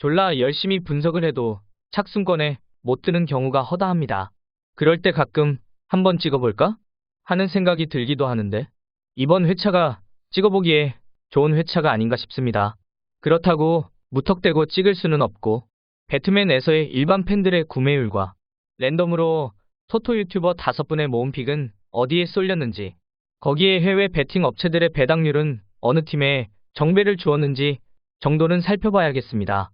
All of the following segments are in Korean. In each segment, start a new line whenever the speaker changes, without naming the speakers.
졸라 열심히 분석을 해도 착순권에 못 드는 경우가 허다합니다. 그럴 때 가끔 한번 찍어볼까? 하는 생각이 들기도 하는데 이번 회차가 찍어보기에 좋은 회차가 아닌가 싶습니다. 그렇다고 무턱대고 찍을 수는 없고 배트맨에서의 일반 팬들의 구매율과 랜덤으로 토토 유튜버 5분의 모은 픽은 어디에 쏠렸는지 거기에 해외 베팅 업체들의 배당률은 어느 팀에 정배를 주었는지 정도는 살펴봐야겠습니다.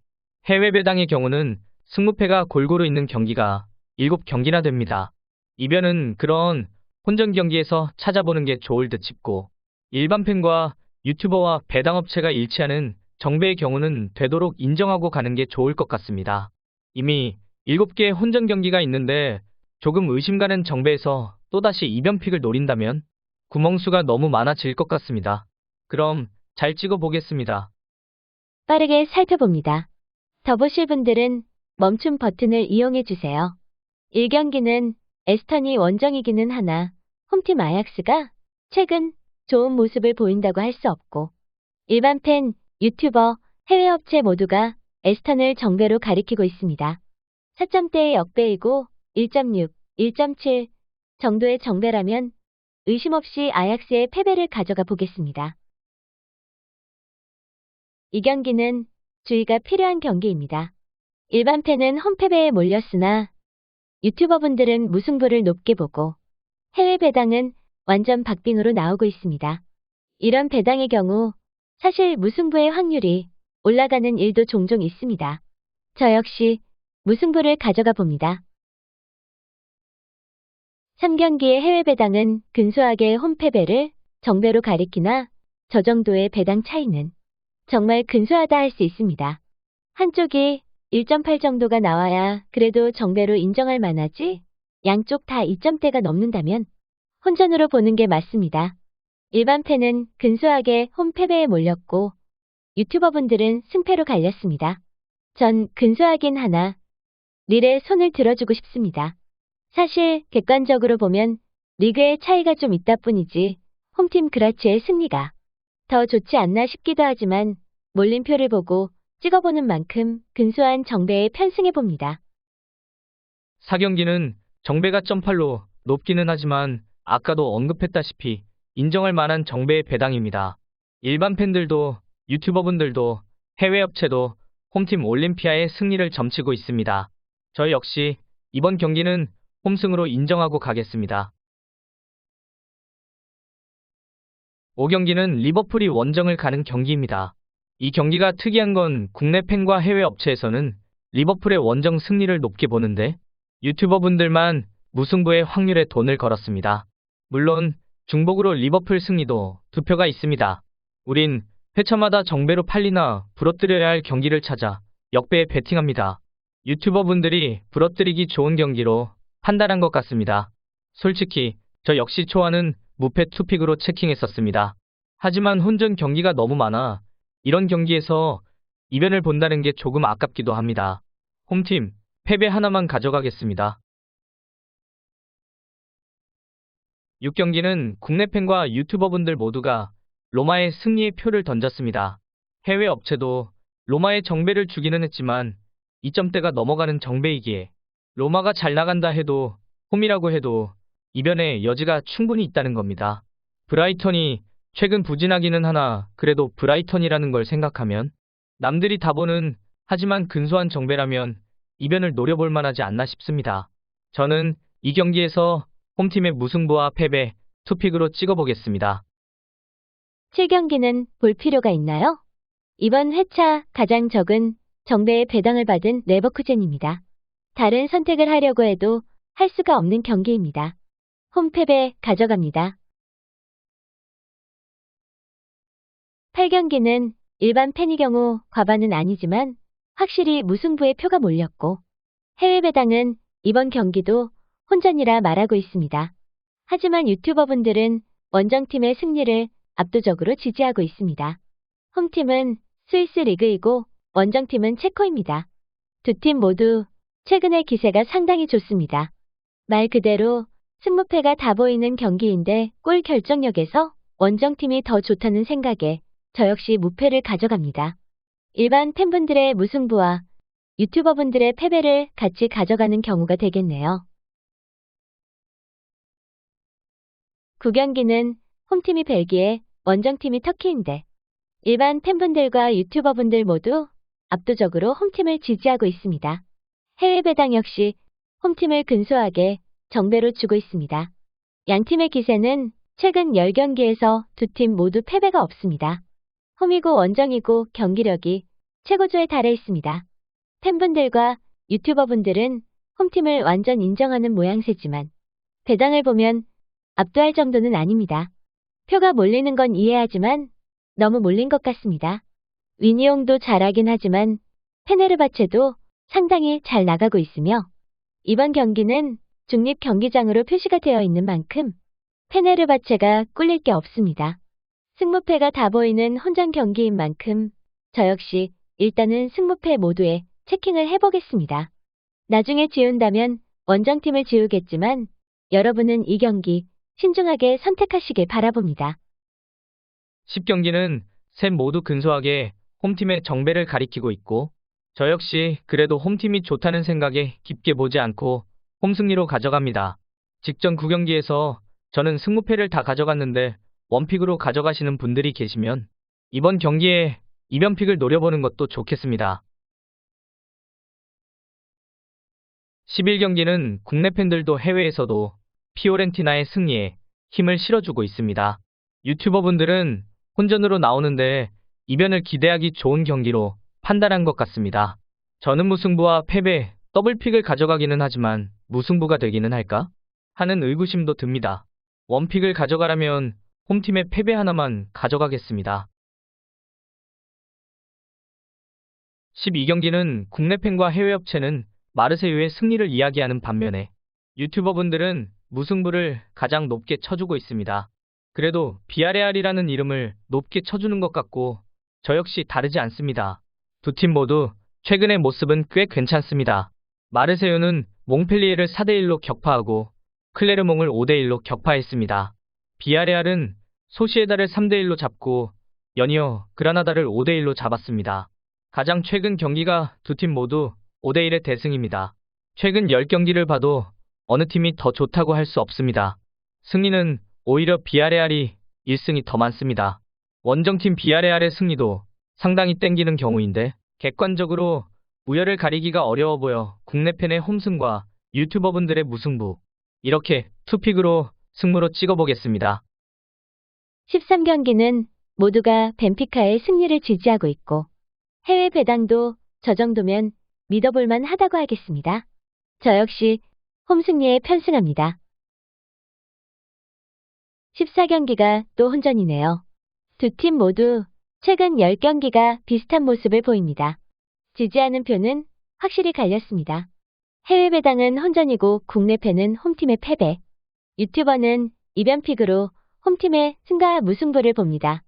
해외 배당의 경우는 승무패가 골고루 있는 경기가 7경기나 됩니다. 이변은 그런 혼전 경기에서 찾아보는 게 좋을 듯 싶고 일반 팬과 유튜버와 배당업체가 일치하는 정배의 경우는 되도록 인정하고 가는 게 좋을 것 같습니다. 이미 7개의 혼전 경기가 있는데 조금 의심가는 정배에서 또다시 이변픽을 노린다면 구멍수가 너무 많아질 것 같습니다. 그럼 잘 찍어보겠습니다.
빠르게 살펴봅니다. 더 보실 분들은 멈춤 버튼을 이용해주세요. 1경기는 에스턴이 원정이기는 하나 홈팀 아약스가 최근 좋은 모습을 보인다고 할 수 없고 일반 팬, 유튜버, 해외 업체 모두가 에스턴을 정배로 가리키고 있습니다. 4점대의 역배이고 1.6, 1.7 정도의 정배라면 의심 없이 아약스의 패배를 가져가 보겠습니다. 이 경기는 주의가 필요한 경기입니다. 일반 팬은 홈패배에 몰렸으나 유튜버분들은 무승부를 높게 보고 해외 배당은 완전 박빙으로 나오고 있습니다. 이런 배당의 경우 사실 무승부의 확률이 올라가는 일도 종종 있습니다. 저 역시 무승부를 가져가 봅니다. 3경기의 해외 배당은 근소하게 홈패배를 정배로 가리키나 저 정도의 배당 차이는 정말 근소하다 할 수 있습니다. 한쪽이 1.8 정도가 나와야 그래도 정배로 인정할 만하지 양쪽 다 2점대가 넘는다면 혼전으로 보는 게 맞습니다. 일반 팬은 근소하게 홈패배에 몰렸고 유튜버분들은 승패로 갈렸습니다. 전 근소하긴 하나 릴에 손을 들어주고 싶습니다. 사실 객관적으로 보면 리그의 차이가 좀 있다 뿐이지 홈팀 그라치의 승리가 더 좋지 않나 싶기도 하지만 몰림표를 보고 찍어보는 만큼 근소한 정배에 편승해봅니다.
4경기는 정배가 0.8로 높기는 하지만 아까도 언급했다시피 인정할 만한 정배의 배당입니다. 일반 팬들도 유튜버분들도 해외 업체도 홈팀 올림피아의 승리를 점치고 있습니다. 저 역시 이번 경기는 홈승으로 인정하고 가겠습니다. 5경기는 리버풀이 원정을 가는 경기입니다. 이 경기가 특이한 건 국내 팬과 해외 업체에서는 리버풀의 원정 승리를 높게 보는데 유튜버분들만 무승부의 확률에 돈을 걸었습니다. 물론 중복으로 리버풀 승리도 2표가 있습니다. 우린 회차마다 정배로 팔리나 부러뜨려야 할 경기를 찾아 역배에 베팅합니다. 유튜버분들이 부러뜨리기 좋은 경기로 판단한 것 같습니다. 솔직히 저 역시 초안은 무패 투픽으로 체킹했었습니다. 하지만 혼전 경기가 너무 많아 이런 경기에서 이변을 본다는 게 조금 아깝기도 합니다. 홈팀 패배 하나만 가져가겠습니다. 6경기는 국내 팬과 유튜버분들 모두가 로마의 승리의 표를 던졌습니다. 해외 업체도 로마의 정배를 주기는 했지만 2점대가 넘어가는 정배이기에 로마가 잘 나간다 해도 홈이라고 해도 이변의 여지가 충분히 있다는 겁니다. 브라이턴이 최근 부진하기는 하나 그래도 브라이턴이라는 걸 생각하면 남들이 다 보는 하지만 근소한 정배라면 이변을 노려볼 만하지 않나 싶습니다. 저는 이 경기에서 홈팀의 무승부와 패배 투픽으로 찍어보겠습니다.
7경기는 볼 필요가 있나요? 이번 회차 가장 적은 정배의 배당을 받은 레버쿠젠입니다. 다른 선택을 하려고 해도 할 수가 없는 경기입니다. 홈패배 가져갑니다. 8경기는 일반 팬의 경우 과반은 아니지만 확실히 무승부의 표가 몰렸고 해외 배당은 이번 경기도 혼전이라 말하고 있습니다. 하지만 유튜버분들은 원정팀의 승리를 압도적으로 지지하고 있습니다. 홈팀은 스위스 리그이고 원정팀은 체코입니다. 두 팀 모두 최근의 기세가 상당히 좋습니다. 말 그대로 승무패가 다 보이는 경기인데 골 결정력에서 원정팀이 더 좋다는 생각에 저 역시 무패를 가져갑니다. 일반 팬분들의 무승부와 유튜버분들의 패배를 같이 가져가는 경우가 되겠네요. 9경기는 홈팀이 벨기에, 원정팀이 터키인데 일반 팬분들과 유튜버분들 모두 압도적으로 홈팀을 지지하고 있습니다. 해외 배당 역시 홈팀을 근소하게 정배로 주고 있습니다. 양팀의 기세는 최근 10경기에서 두 팀 모두 패배가 없습니다. 홈이고 원정이고 경기력이 최고조에 달해 있습니다. 팬분들과 유튜버분들은 홈팀을 완전 인정하는 모양새지만 배당을 보면 압도할 정도는 아닙니다. 표가 몰리는 건 이해하지만 너무 몰린 것 같습니다. 위니용도 잘하긴 하지만 페네르바체도 상당히 잘 나가고 있으며 이번 경기는 중립 경기장으로 표시가 되어 있는 만큼 페네르바체가 꿀릴 게 없습니다. 승무패가 다 보이는 혼전 경기인 만큼 저 역시 일단은 승무패 모두에 체킹을 해보겠습니다. 나중에 지운다면 원정팀을 지우겠지만 여러분은 이 경기 신중하게 선택하시길 바라봅니다.
10경기는 셋 모두 근소하게 홈팀의 정배를 가리키고 있고 저 역시 그래도 홈팀이 좋다는 생각에 깊게 보지 않고 홈승리로 가져갑니다. 직전 9경기에서 저는 승무패를 다 가져갔는데 원픽으로 가져가시는 분들이 계시면 이번 경기에 이변픽을 노려보는 것도 좋겠습니다. 11경기는 국내 팬들도 해외에서도 피오렌티나의 승리에 힘을 실어주고 있습니다. 유튜버분들은 혼전으로 나오는데 이변을 기대하기 좋은 경기로 판단한 것 같습니다. 저는 무승부와 패배, 더블픽을 가져가기는 하지만 무승부가 되기는 할까? 하는 의구심도 듭니다. 원픽을 가져가라면 홈팀의 패배 하나만 가져가겠습니다. 12경기는 국내 팬과 해외 업체는 마르세유의 승리를 이야기하는 반면에 유튜버분들은 무승부를 가장 높게 쳐주고 있습니다. 그래도 비아레알이라는 이름을 높게 쳐주는 것 같고 저 역시 다르지 않습니다. 두 팀 모두 최근의 모습은 꽤 괜찮습니다. 마르세유는 몽펠리에를 4대1로 격파하고 클레르몽을 5대1로 격파했습니다. 비아레알은 소시에다를 3대1로 잡고 연이어 그라나다를 5대1로 잡았습니다. 가장 최근 경기가 두 팀 모두 5대1의 대승입니다. 최근 10경기를 봐도 어느 팀이 더 좋다고 할 수 없습니다. 승리는 오히려 비아레알이 1승이 더 많습니다. 원정팀 비아레알의 승리도 상당히 땡기는 경우인데 객관적으로 우열을 가리기가 어려워 보여 국내 팬의 홈승과 유튜버분들의 무승부 이렇게 투픽으로 승부로 찍어보겠습니다.
13경기는 모두가 벤피카의 승리를 지지하고 있고 해외 배당도 저 정도면 믿어볼만 하다고 하겠습니다. 저 역시 홈승리에 편승합니다. 14경기가 또 혼전이네요. 두 팀 모두 최근 10경기가 비슷한 모습을 보입니다. 지지하는 표는 확실히 갈렸습니다. 해외 배당은 혼전이고 국내 팬은 홈팀의 패배. 유튜버는 이변픽으로 홈팀의 승과 무승부를 봅니다.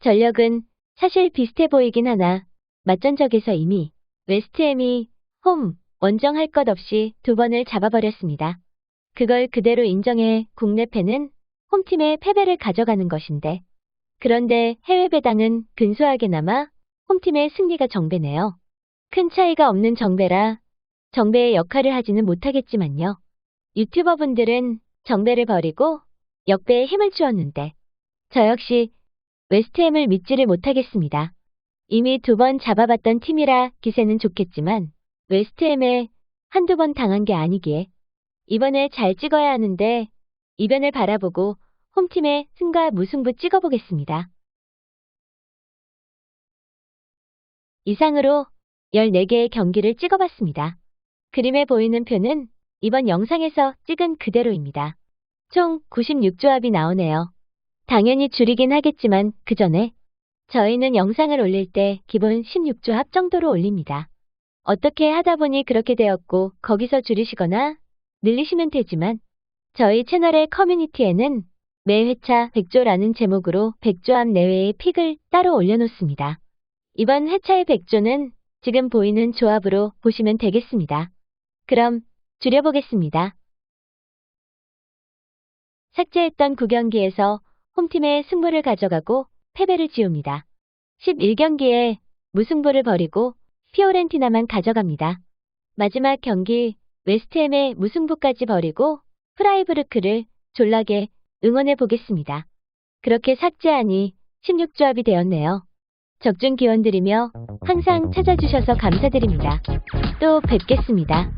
전력은 사실 비슷해 보이긴 하나 맞전적에서 이미 웨스트햄이 홈, 원정 할 것 없이 두 번을 잡아버렸습니다. 그걸 그대로 인정해 국내 팬은 홈팀의 패배를 가져가는 것인데 그런데 해외 배당은 근소하게나마 홈팀의 승리가 정배네요. 큰 차이가 없는 정배라 정배의 역할을 하지는 못하겠지만요. 유튜버분들은 정배를 버리고 역배에 힘을 주었는데 저 역시 웨스트햄을 믿지를 못하겠습니다. 이미 두 번 잡아봤던 팀이라 기세는 좋겠지만 웨스트햄에 한두 번 당한 게 아니기에 이번에 잘 찍어야 하는데 이변을 바라보고 홈팀의 승과 무승부 찍어보겠습니다. 이상으로 14개의 경기를 찍어봤습니다. 그림에 보이는 표는 이번 영상에서 찍은 그대로입니다. 총 96조합이 나오네요. 당연히 줄이긴 하겠지만 그 전에 저희는 영상을 올릴 때 기본 16조합 정도로 올립니다. 어떻게 하다 보니 그렇게 되었고 거기서 줄이시거나 늘리시면 되지만 저희 채널의 커뮤니티에는 매 회차 100조라는 제목으로 100조합 내외의 픽을 따로 올려놓습니다. 이번 회차의 100조는 지금 보이는 조합으로 보시면 되겠습니다. 그럼 줄여보겠습니다. 삭제했던 9경기에서 홈팀의 승부를 가져가고 패배를 지웁니다. 11경기에 무승부를 벌이고 피오렌티나만 가져갑니다. 마지막 경기 웨스트햄의 무승부까지 벌이고 프라이부르크를 졸라게 응원해 보겠습니다. 그렇게 삭제하니 16조합이 되었네요. 적중 기원드리며 항상 찾아주셔서 감사드립니다. 또 뵙겠습니다.